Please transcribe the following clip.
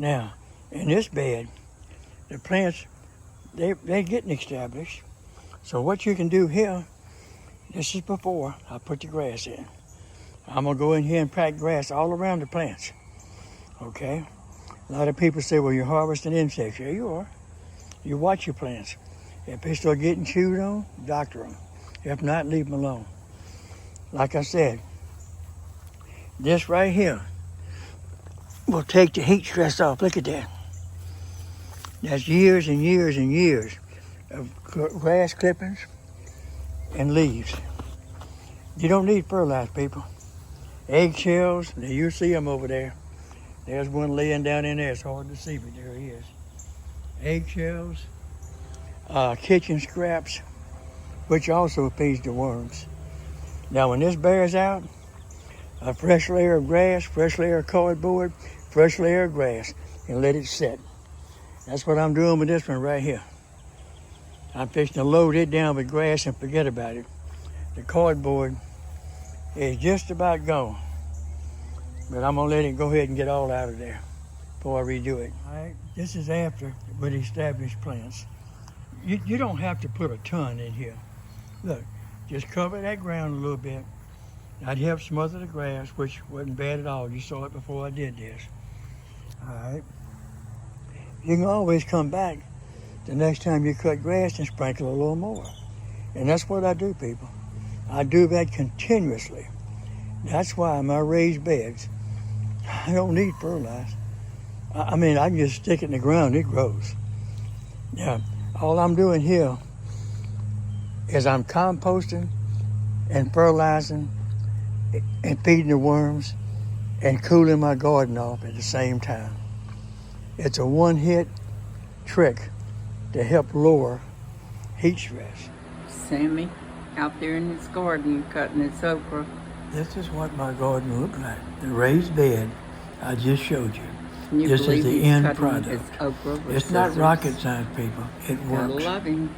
Now, in this bed, the plants, they're getting established. So what you can do here, this is before I put the grass in. I'm gonna go in here and pack grass all around the plants, okay? A lot of people say, well, you're harvesting insects. Yeah, you are. You watch your plants. If they start getting chewed on, doctor them. If not, leave them alone. Like I said, this right here will take the heat stress off. Look at that. That's years and years and years of grass clippings and leaves. You don't need fertilize, people. Eggshells, you see them over there. There's one laying down in there. It's hard to see, but there he is. Eggshells, kitchen scraps, which also feeds the worms. Now, when this bears out, a fresh layer of grass, fresh layer of cardboard, fresh layer of grass, and let it set. That's what I'm doing with this one right here. I'm fixing to load it down with grass and forget about it. The cardboard is just about gone. But I'm gonna let it go ahead and get all out of there before I redo it. All right, this is after with established plants. You don't have to put a ton in here. Look, just cover that ground a little bit. I'd help smother the grass, which wasn't bad at all. You saw it before I did this. All right. You can always come back the next time you cut grass and sprinkle a little more. And that's what I do, people. I do that continuously. That's why my raised beds, I don't need fertilizer. I mean, I can just stick it in the ground, it grows. Yeah, all I'm doing here is I'm composting and fertilizing and feeding the worms and cooling my garden off at the same time. It's a one-hit trick to help lower heat stress. Sammy out there in his garden cutting his okra. This is what my garden looked like. The raised bed I just showed you. Can you This is believe the he's end cutting product. his okra with It's not scissors? rocket science, people. It Gotta works. love him.